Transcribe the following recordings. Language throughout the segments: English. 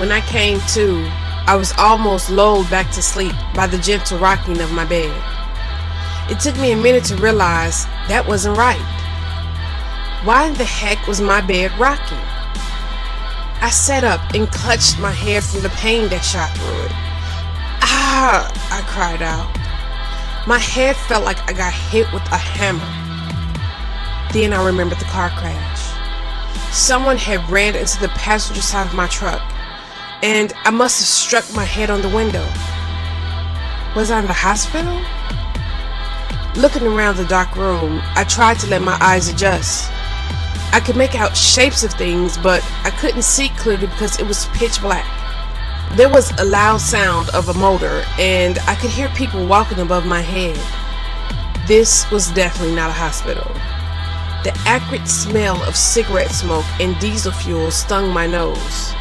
When I came to, I was almost lulled back to sleep by the gentle rocking of my bed. It took me a minute to realize that wasn't right. Why in the heck was my bed rocking? I sat up and clutched my head from the pain that shot through it. Ah! I cried out. My head felt like I got hit with a hammer. Then I remembered the car crash. Someone had ran into the passenger side of my truck, and I must have struck my head on the window. Was I in the hospital? Looking around the dark room, I tried to let my eyes adjust. I could make out shapes of things, but I couldn't see clearly because it was pitch black. There was a loud sound of a motor, and I could hear people walking above my head. This was definitely not a hospital. The acrid smell of cigarette smoke and diesel fuel stung my nose.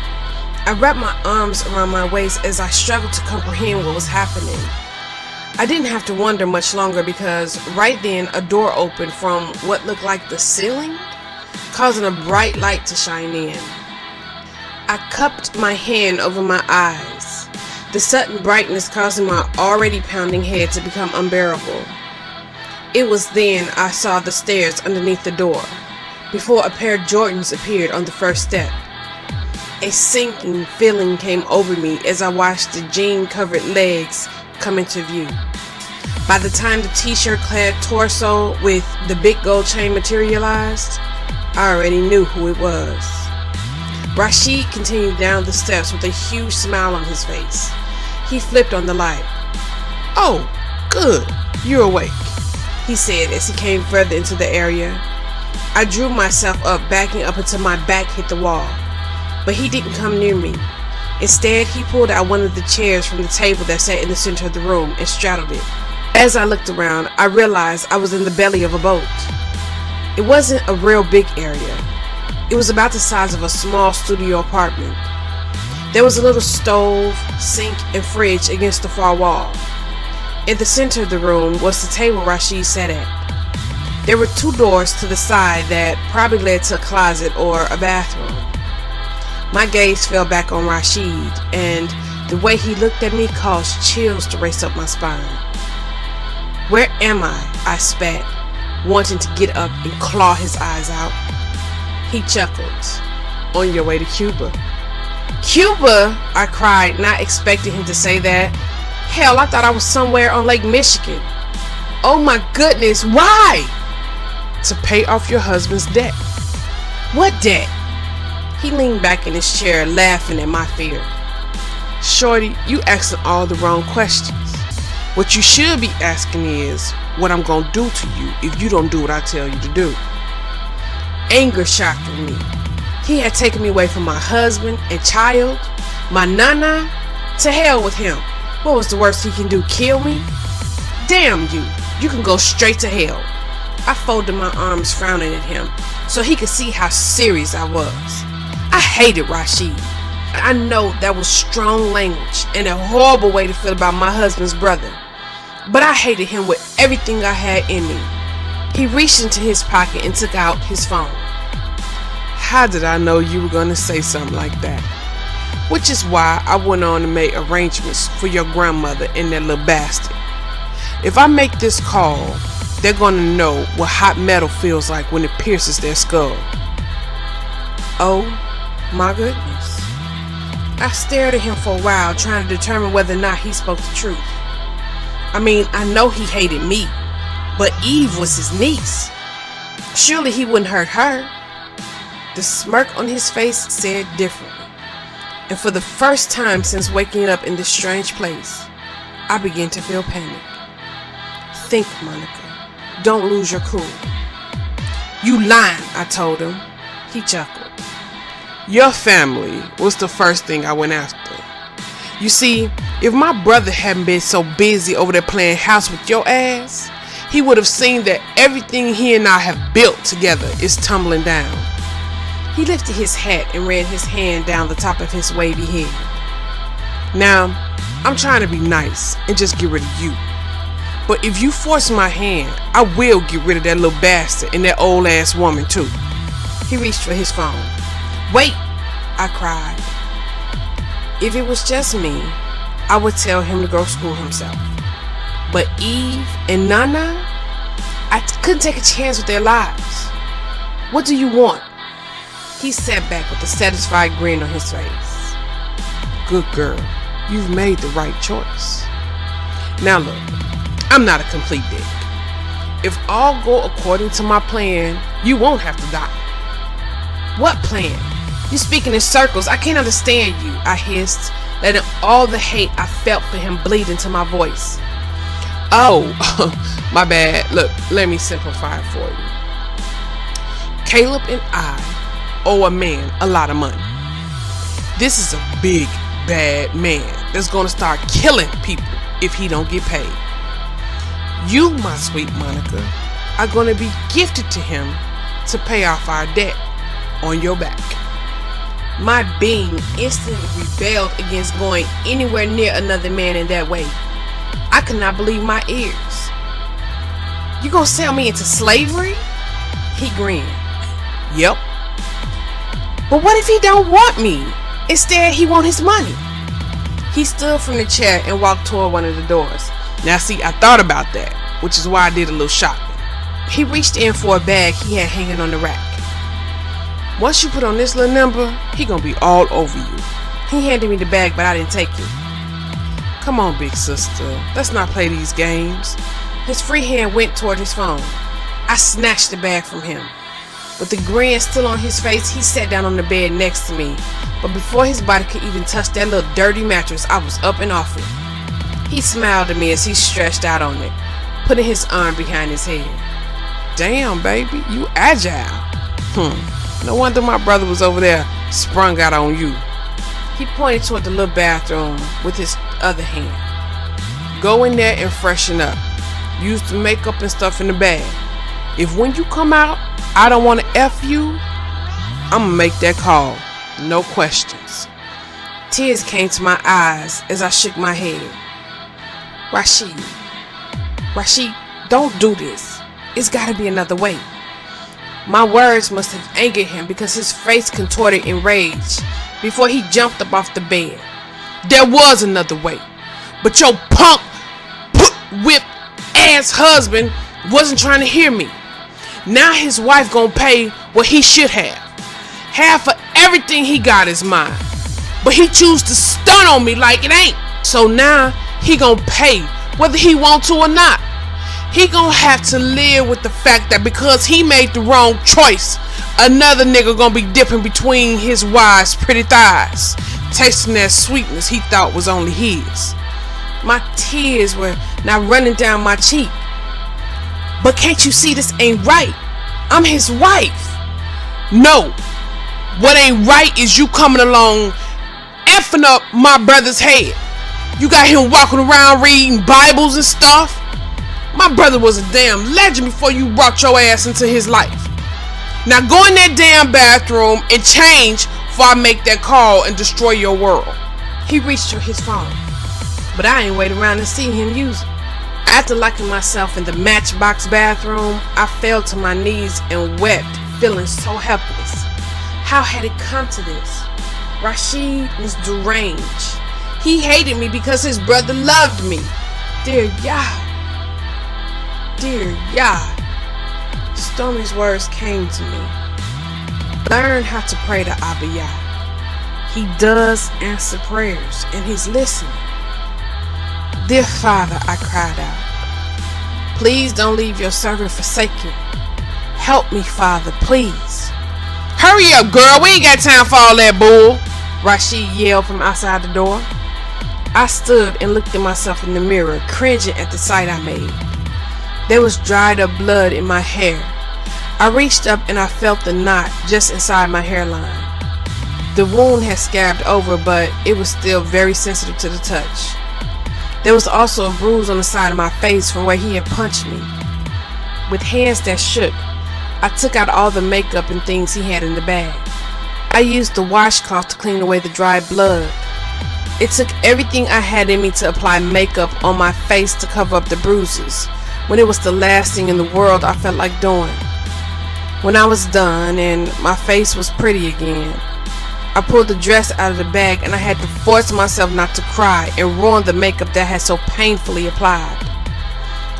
I wrapped my arms around my waist as I struggled to comprehend what was happening. I didn't have to wonder much longer because right then a door opened from what looked like the ceiling, causing a bright light to shine in. I cupped my hand over my eyes, the sudden brightness causing my already pounding head to become unbearable. It was then I saw the stairs underneath the door, before a pair of Jordans appeared on the first step. A sinking feeling came over me as I watched the jean-covered legs come into view. By the time the t-shirt clad torso with the big gold chain materialized, I already knew who it was. Rashid continued down the steps with a huge smile on his face. He flipped on the light. "Oh, good, you're awake," he said as he came further into the area. I drew myself up, backing up until my back hit the wall, but he didn't come near me. Instead, he pulled out one of the chairs from the table that sat in the center of the room and straddled it. As I looked around, I realized I was in the belly of a boat. It wasn't a real big area. It was about the size of a small studio apartment. There was a little stove, sink, and fridge against the far wall. In the center of the room was the table Rashid sat at. There were two doors to the side that probably led to a closet or a bathroom. My gaze fell back on Rashid, and the way he looked at me caused chills to race up my spine. "Where am I?" I spat, wanting to get up and claw his eyes out. He chuckled. "On your way to Cuba." "Cuba?" I cried, not expecting him to say that. Hell, I thought I was somewhere on Lake Michigan. "Oh my goodness, why?" "To pay off your husband's debt." "What debt?" He leaned back in his chair, laughing at my fear. "Shorty, you asking all the wrong questions. What you should be asking is what I'm gonna do to you if you don't do what I tell you to do." Anger shocked through me. He had taken me away from my husband and child, my nana. To hell with him. What was the worst he can do, kill me? Damn you, you can go straight to hell. I folded my arms, frowning at him, so he could see how serious I was. I hated Rashid. I know that was strong language and a horrible way to feel about my husband's brother, but I hated him with everything I had in me. He reached into his pocket and took out his phone. "How did I know you were going to say something like that? Which is why I went on to make arrangements for your grandmother and that little bastard. If I make this call, they're going to know what hot metal feels like when it pierces their skull." Oh my goodness. I stared at him for a while, trying to determine whether or not he spoke the truth. I mean, I know he hated me, but Eve was his niece. Surely he wouldn't hurt her. The smirk on his face said differently. And for the first time since waking up in this strange place, I began to feel panic. "Think, Monica. Don't lose your cool." "You lying," I told him. He chuckled. "Your family was the first thing I went after. You see, if my brother hadn't been so busy over there playing house with your ass, he would have seen that everything he and I have built together is tumbling down." He lifted his hat and ran his hand down the top of his wavy head. "Now, I'm trying to be nice and just get rid of you. But if you force my hand, I will get rid of that little bastard and that old ass woman too." He reached for his phone. "Wait!" I cried. If it was just me, I would tell him to go screw himself. But Eve and Nana, I couldn't take a chance with their lives. What do you want? He sat back with a satisfied grin on his face. Good girl, you've made the right choice. Now look, I'm not a complete dick. If all go according to my plan, you won't have to die. What plan? You're speaking in circles. I can't understand you, I hissed, letting all the hate I felt for him bleed into my voice. Oh, my bad. Look, let me simplify it for you. Kaleb and I owe a man a lot of money. This is a big, bad man that's gonna start killing people if he don't get paid. You, my sweet Monica, are gonna be gifted to him to pay off our debt on your back. My being instantly rebelled against going anywhere near another man in that way. I could not believe my ears. You gonna sell me into slavery? He grinned. Yep. But what if he don't want me? Instead, he want his money. He stood from the chair and walked toward one of the doors. Now see, I thought about that, which is why I did a little shopping. He reached in for a bag he had hanging on the rack. Once you put on this little number, he gonna be all over you. He handed me the bag, but I didn't take it. Come on, big sister, let's not play these games. His free hand went toward his phone. I snatched the bag from him. With the grin still on his face, he sat down on the bed next to me. But before his body could even touch that little dirty mattress, I was up and off it. He smiled at me as he stretched out on it, putting his arm behind his head. Damn, baby, you agile. No wonder my brother was over there sprung out on you. He pointed toward the little bathroom with his other hand. Go in there and freshen up. Use the makeup and stuff in the bag. If when you come out, I don't want to F you, I'ma make that call. No questions. Tears came to my eyes as I shook my head. Rashid, don't do this. It's gotta be another way. My words must have angered him because his face contorted in rage before he jumped up off the bed. There was another way, but your punk, whipped ass husband wasn't trying to hear me. Now his wife gonna pay what he should have. Half of everything he got is mine, but he choose to stun on me like it ain't. So now he gonna pay whether he want to or not. He gonna have to live with the fact that because he made the wrong choice, another nigga gonna be dipping between his wife's pretty thighs, tasting that sweetness he thought was only his. My tears were now running down my cheek. But can't you see this ain't right? I'm his wife. No. What ain't right is you coming along effing up my brother's head. You got him walking around reading Bibles and stuff. My brother was a damn legend before you brought your ass into his life. Now go in that damn bathroom and change before I make that call and destroy your world. He reached for his phone, but I ain't wait around to see him use it. After locking myself in the Matchbox bathroom, I fell to my knees and wept, feeling so helpless. How had it come to this? Rashid was deranged. He hated me because his brother loved me. Dear Yah. Dear Yah. Stormy's words came to me. Learn how to pray to Abba Yah. He does answer prayers and he's listening. Dear Father, I cried out. Please don't leave your servant forsaken. Help me, Father, please. Hurry up, girl. We ain't got time for all that bull. Rashid yelled from outside the door. I stood and looked at myself in the mirror, cringing at the sight I made. There was dried up blood in my hair. I reached up and I felt the knot just inside my hairline. The wound had scabbed over, but it was still very sensitive to the touch. There was also a bruise on the side of my face from where he had punched me. With hands that shook, I took out all the makeup and things he had in the bag. I used the washcloth to clean away the dry blood. It took everything I had in me to apply makeup on my face to cover up the bruises, when it was the last thing in the world I felt like doing. When I was done and my face was pretty again, I pulled the dress out of the bag and I had to force myself not to cry and ruin the makeup that had so painfully applied.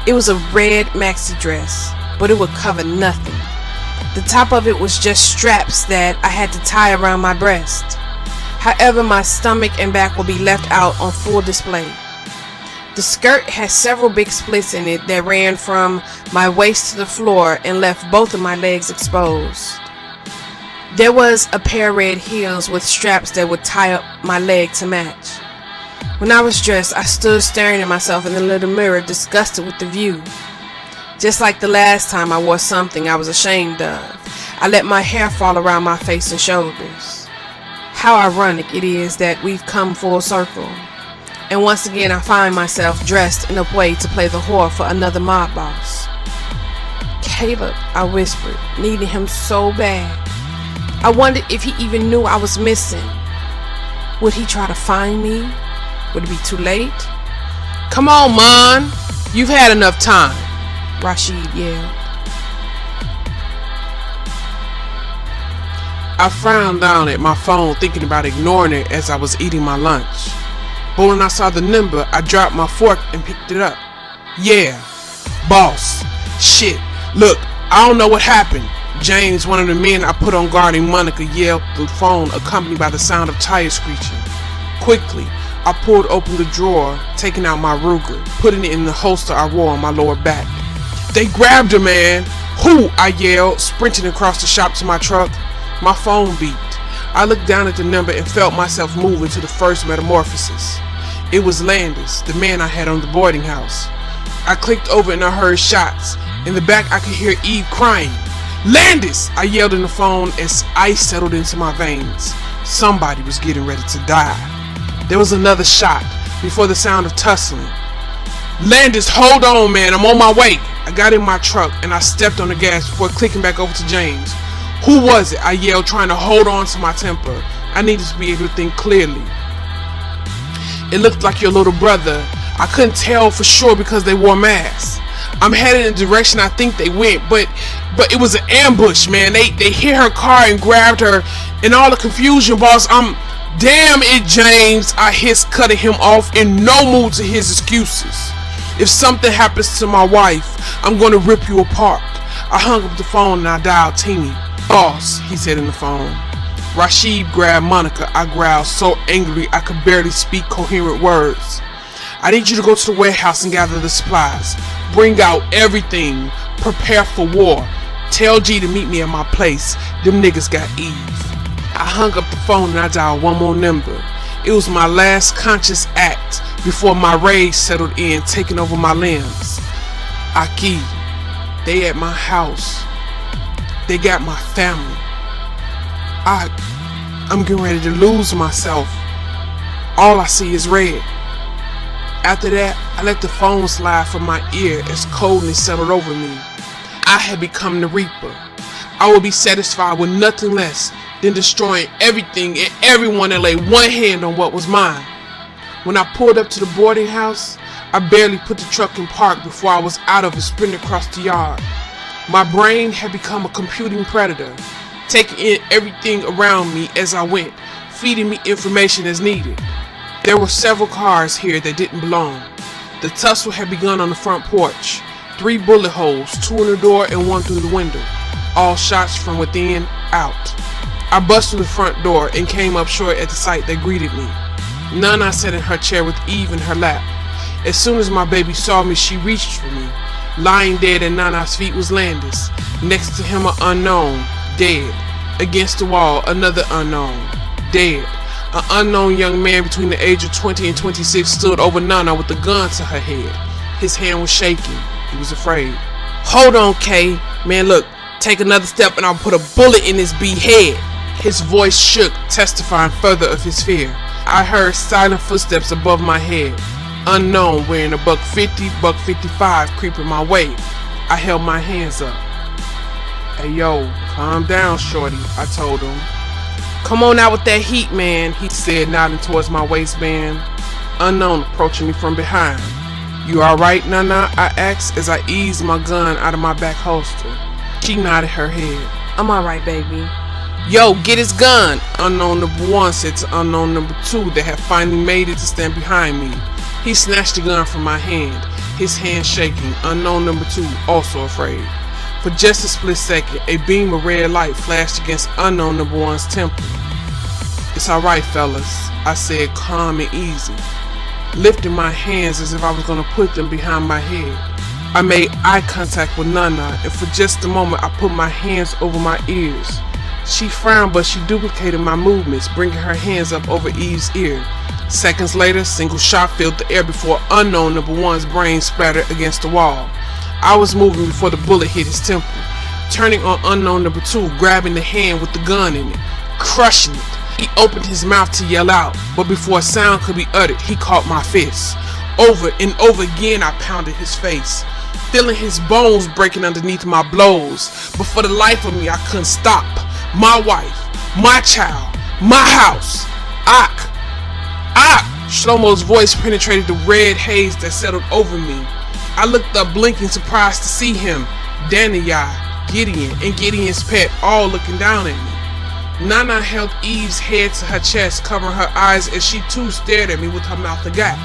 It was a red maxi dress, but it would cover nothing. The top of it was just straps that I had to tie around my breast. However, my stomach and back would be left out on full display. The skirt had several big splits in it that ran from my waist to the floor and left both of my legs exposed. There was a pair of red heels with straps that would tie up my leg to match. When I was dressed, I stood staring at myself in the little mirror, disgusted with the view. Just like the last time I wore something I was ashamed of, I let my hair fall around my face and shoulders. How ironic it is that we've come full circle. And once again I find myself dressed in a way to play the whore for another mob boss. Kaleb, I whispered, needing him so bad. I wondered if he even knew I was missing. Would he try to find me? Would it be too late? Come on, man. You've had enough time, Rashid yelled. I frowned down at my phone, thinking about ignoring it as I was eating my lunch. But when I saw the number, I dropped my fork and picked it up. Yeah, boss. Shit. Look, I don't know what happened. James, one of the men I put on guarding Monica, yelled through the phone, accompanied by the sound of tires screeching. Quickly, I pulled open the drawer, taking out my Ruger, putting it in the holster I wore on my lower back. They grabbed her, man. Who? I yelled, sprinting across the shop to my truck. My phone beeped. I looked down at the number and felt myself move into the first metamorphosis. It was Landis, the man I had on the boarding house. I clicked over and I heard shots. In the back I could hear Eve crying. Landis! I yelled in the phone as ice settled into my veins. Somebody was getting ready to die. There was another shot before the sound of tussling. Landis, hold on, man, I'm on my way. I got in my truck and I stepped on the gas before clicking back over to James. Who was it? I yelled, trying to hold on to my temper. I needed to be able to think clearly. It looked like your little brother. I couldn't tell for sure because they wore masks. I'm headed in the direction I think they went, but it was an ambush, man. They hit her car and grabbed her. In all the confusion, boss, damn it, James, I hissed, cutting him off, in no mood to his excuses. If something happens to my wife, I'm going to rip you apart. I hung up the phone and I dialed Teeny. Boss, he said in the phone. Rashid grabbed Monica. I growled so angrily I could barely speak coherent words. I need you to go to the warehouse and gather the supplies. Bring out everything. Prepare for war. Tell G to meet me at my place. Them niggas got Eve. I hung up the phone and I dialed one more number. It was my last conscious act before my rage settled in, taking over my limbs. Aki, they at my house. They got my family. I'm getting ready to lose myself. All I see is red. After that, I let the phone slide from my ear as coldness settled over me. I had become the Reaper. I would be satisfied with nothing less than destroying everything and everyone that laid one hand on what was mine. When I pulled up to the boarding house, I barely put the truck in park before I was out of it, sprinting across the yard. My brain had become a computing predator, taking in everything around me as I went, feeding me information as needed. There were several cars here that didn't belong. The tussle had begun on the front porch. 3 bullet holes, 2 in the door and 1 through the window. All shots from within, out. I bust through the front door and came up short at the sight that greeted me. Nana sat in her chair with Eve in her lap. As soon as my baby saw me, she reached for me. Lying dead at Nana's feet was Landis. Next to him, an unknown, dead. Against the wall, another unknown, dead. An unknown young man between the age of 20 and 26 stood over Nana with a gun to her head. His hand was shaking. He was afraid. Hold on, Kay. Man, look, take another step and I'll put a bullet in his B head. His voice shook, testifying further of his fear. I heard silent footsteps above my head. Unknown, wearing a $150, $155 creeping my way. I held my hands up. Hey yo, calm down, shorty, I told him. Come on out with that heat, man, he said, nodding towards my waistband. Unknown approaching me from behind. You alright, Nana? I asked as I eased my gun out of my back holster. She nodded her head. I'm alright, baby. "Yo, get his gun," unknown number one said to unknown number two that had finally made it to stand behind me. He snatched the gun from my hand, his hand shaking, unknown number two also afraid. For just a split second, a beam of red light flashed against unknown number one's temple. "It's alright, fellas," I said, calm and easy, lifting my hands as if I was going to put them behind my head. I made eye contact with Nana, and for just a moment I put my hands over my ears. She frowned, but she duplicated my movements, bringing her hands up over Eve's ear. Seconds later, a single shot filled the air before unknown number one's brain splattered against the wall. I was moving before the bullet hit his temple, turning on unknown number two, grabbing the hand with the gun in it, crushing it. He opened his mouth to yell out, but before a sound could be uttered, he caught my fist. Over and over again I pounded his face, feeling his bones breaking underneath my blows, but for the life of me I couldn't stop. My wife, my child, my house. Ak! Shlomo's voice penetrated the red haze that settled over me. I looked up, blinking, surprised to see him, Daniel, Gideon, and Gideon's pet all looking down at me. Nana held Eve's head to her chest, covering her eyes as she too stared at me with her mouth agape.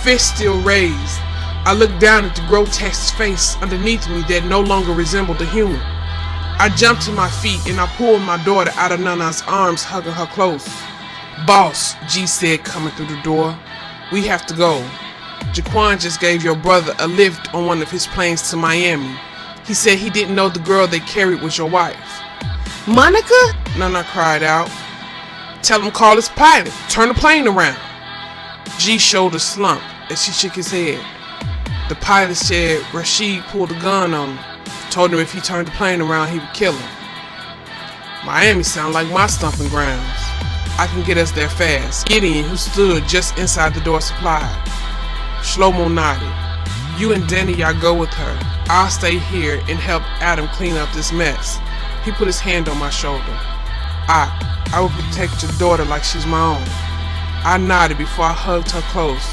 Fist still raised, I looked down at the grotesque face underneath me that no longer resembled a human. I jumped to my feet and I pulled my daughter out of Nana's arms, hugging her close. "Boss," G said, coming through the door, "we have to go. Jaquan just gave your brother a lift on one of his planes to Miami. He said he didn't know the girl they carried was your wife." "Monica?" Nana cried out. "Tell him call his pilot. Turn the plane around." G's shoulder slumped as she shook his head. The pilot said Rashid pulled a gun on him. Told him if he turned the plane around, he would kill him. Miami sound like my stomping grounds. I can get us there fast. Gideon, who stood just inside the door, supplied. Shlomo nodded. "You and Daniel go with her. I'll stay here and help Adam clean up this mess." He put his hand on my shoulder. I will protect your daughter like she's my own." I nodded before I hugged her close.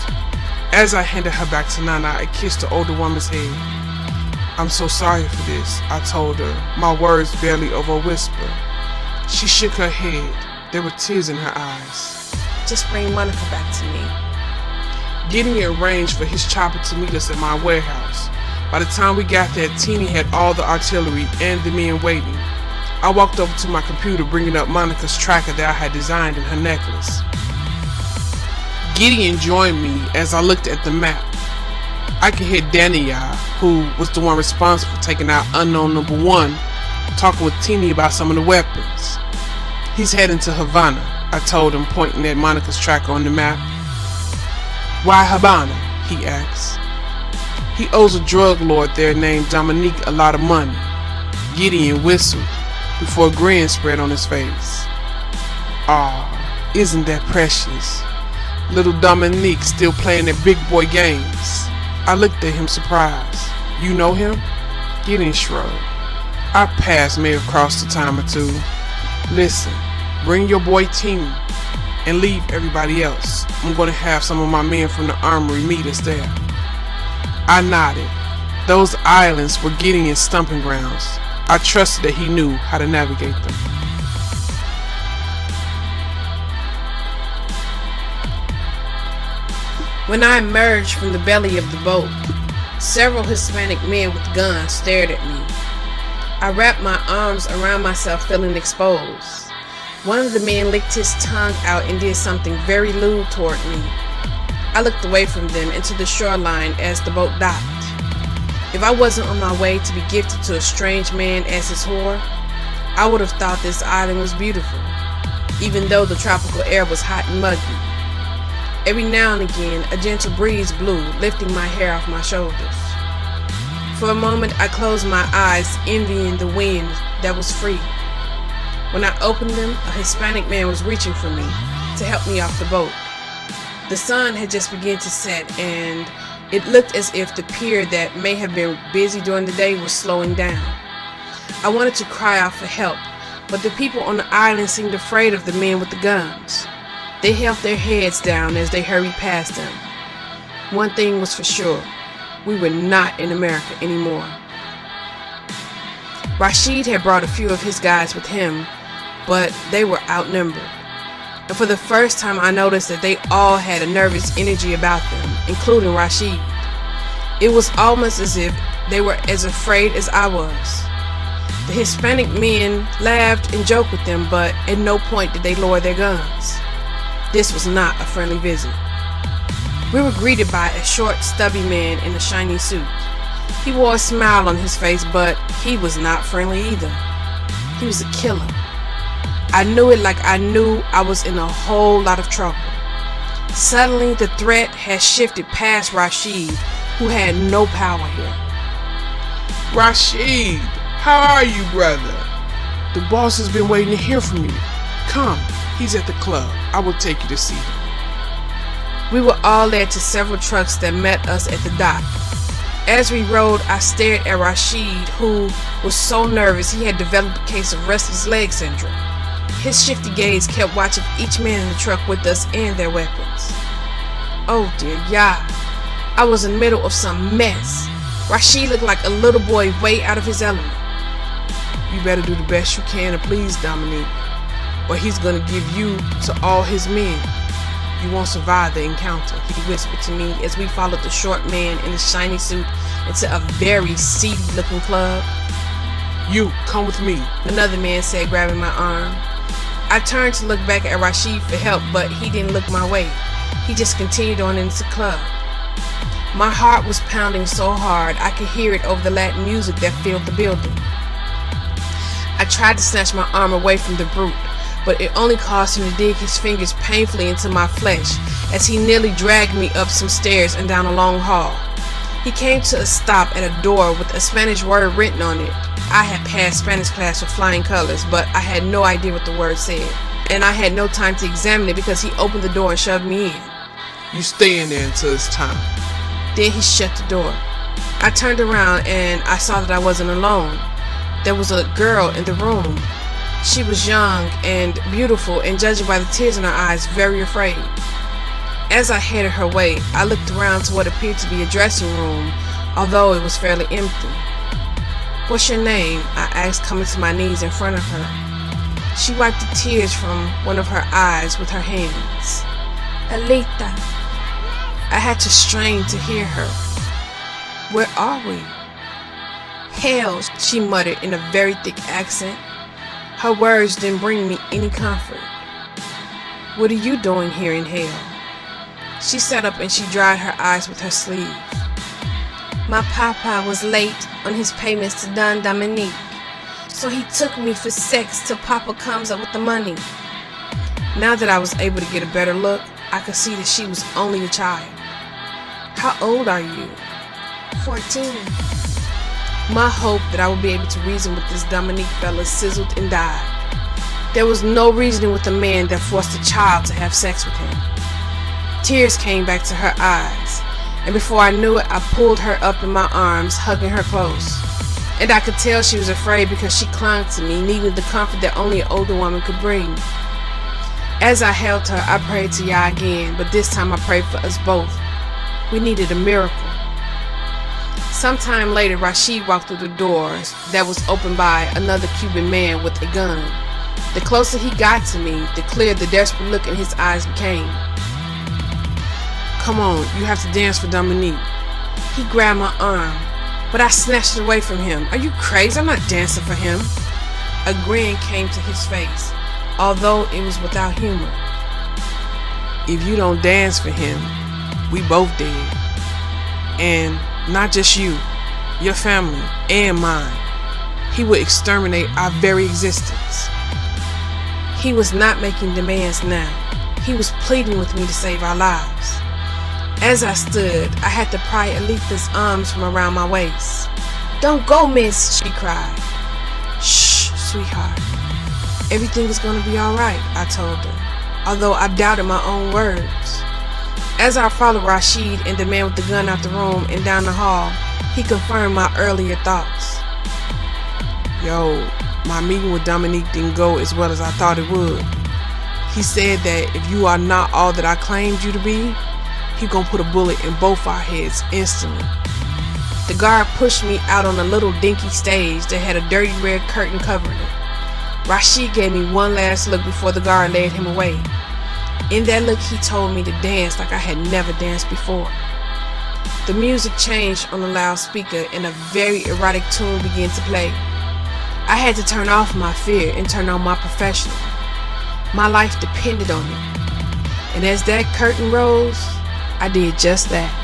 As I handed her back to Nana, I kissed the older woman's head. "I'm so sorry for this," I told her, my words barely over a whisper. She shook her head. There were tears in her eyes. "Just bring Monica back to me." Gideon arranged for his chopper to meet us at my warehouse. By the time we got there, Teeny had all the artillery and the men waiting. I walked over to my computer, bringing up Monica's tracker that I had designed in her necklace. Gideon joined me as I looked at the map. I could hear Daniel, who was the one responsible for taking out unknown number one, talking with Teeny about some of the weapons. "He's heading to Havana," I told him, pointing at Monica's tracker on the map. "Why Havana?" he asked. "He owes a drug lord there named Dominique a lot of money." Gideon whistled before a grin spread on his face. "Aw, isn't that precious? Little Dominique still playing their big boy games." I looked at him surprised. "You know him?" Gideon shrugged. "Our paths may have crossed a time or two. Listen, bring your boy Teeny and leave everybody else. I'm going to have some of my men from the armory meet us there." I nodded. Those islands were Gideon's stomping grounds. I trusted that he knew how to navigate them. When I emerged from the belly of the boat, several Hispanic men with guns stared at me. I wrapped my arms around myself, feeling exposed. One of the men licked his tongue out and did something very lewd toward me. I looked away from them into the shoreline as the boat docked. If I wasn't on my way to be gifted to a strange man as his whore, I would have thought this island was beautiful, even though the tropical air was hot and muggy. Every now and again, a gentle breeze blew, lifting my hair off my shoulders. For a moment, I closed my eyes, envying the wind that was free. When I opened them, a Hispanic man was reaching for me to help me off the boat. The sun had just begun to set, and it looked as if the pier that may have been busy during the day was slowing down. I wanted to cry out for help, but the people on the island seemed afraid of the men with the guns. They held their heads down as they hurried past them. One thing was for sure, we were not in America anymore. Rashid had brought a few of his guys with him, but they were outnumbered. And for the first time, I noticed that they all had a nervous energy about them, including Rashid. It was almost as if they were as afraid as I was. The Hispanic men laughed and joked with them, but at no point did they lower their guns. This was not a friendly visit. We were greeted by a short, stubby man in a shiny suit. He wore a smile on his face, but he was not friendly either. He was a killer. I knew it like I knew I was in a whole lot of trouble. Suddenly, the threat had shifted past Rashid, who had no power here. Rashid, how are you, brother? The boss has been waiting to hear from you. Come, he's at the club. I will take you to see him. We were all led to several trucks that met us at the dock. As we rode, I stared at Rashid, who was so nervous he had developed a case of restless leg syndrome. His shifty gaze kept watching each man in the truck with us and their weapons. Oh dear Yah, I was in the middle of some mess. Rashid looked like a little boy way out of his element. You better do the best you can to please Dominique, or he's gonna give you to all his men. You won't survive the encounter, he whispered to me as we followed the short man in his shiny suit into a very seedy looking club. You, come with me, another man said, grabbing my arm. I turned to look back at Rashid for help, but he didn't look my way. He just continued on into the club. My heart was pounding so hard I could hear it over the Latin music that filled the building. I tried to snatch my arm away from the brute, but it only caused him to dig his fingers painfully into my flesh as he nearly dragged me up some stairs and down a long hall. He came to a stop at a door with a Spanish word written on it. I had passed Spanish class with flying colors, but I had no idea what the word said, and I had no time to examine it because he opened the door and shoved me in. You stay in there until it's time. Then he shut the door. I turned around and I saw that I wasn't alone. There was a girl in the room. She was young and beautiful, and judging by the tears in her eyes, very afraid. As I headed her way, I looked around to what appeared to be a dressing room, although it was fairly empty. "What's your name?" I asked, coming to my knees in front of her. She wiped the tears from one of her eyes with her hands. "Alita." I had to strain to hear her. "Where are we?" "Hell," she muttered in a very thick accent. Her words didn't bring me any comfort. "What are you doing here in hell?" She sat up and she dried her eyes with her sleeve. "My papa was late on his payments to Don Dominique, so he took me for sex till Papa comes up with the money." Now that I was able to get a better look, I could see that she was only a child. "How old are you?" 14. My hope that I would be able to reason with this Dominique fella sizzled and died. There was no reasoning with a man that forced a child to have sex with him. Tears came back to her eyes, and before I knew it, I pulled her up in my arms, hugging her close. And I could tell she was afraid because she clung to me, needing the comfort that only an older woman could bring. As I held her, I prayed to Yah again, but this time I prayed for us both. We needed a miracle. Sometime later, Rashid walked through the doors that was opened by another Cuban man with a gun. The closer he got to me, the clearer the desperate look in his eyes became. "Come on, you have to dance for Dominique." He grabbed my arm, but I snatched it away from him. "Are you crazy? I'm not dancing for him." A grin came to his face, although it was without humor. "If you don't dance for him, we both dead. And not just you, your family, and mine. He would exterminate our very existence." He was not making demands now. He was pleading with me to save our lives. As I stood, I had to pry Alita's arms from around my waist. "Don't go, miss," she cried. "Shh, sweetheart. Everything is going to be all right," I told her, although I doubted my own words. As I followed Rashid and the man with the gun out the room and down the hall, he confirmed my earlier thoughts. "Yo, my meeting with Dominique didn't go as well as I thought it would. He said that if you are not all that I claimed you to be, he gonna put a bullet in both our heads instantly." The guard pushed me out on a little dinky stage that had a dirty red curtain covering it. Rashid gave me one last look before the guard led him away. In that look, he told me to dance like I had never danced before. The music changed on the loudspeaker and a very erotic tune began to play. I had to turn off my fear and turn on my professional. My life depended on it. And as that curtain rose, I did just that.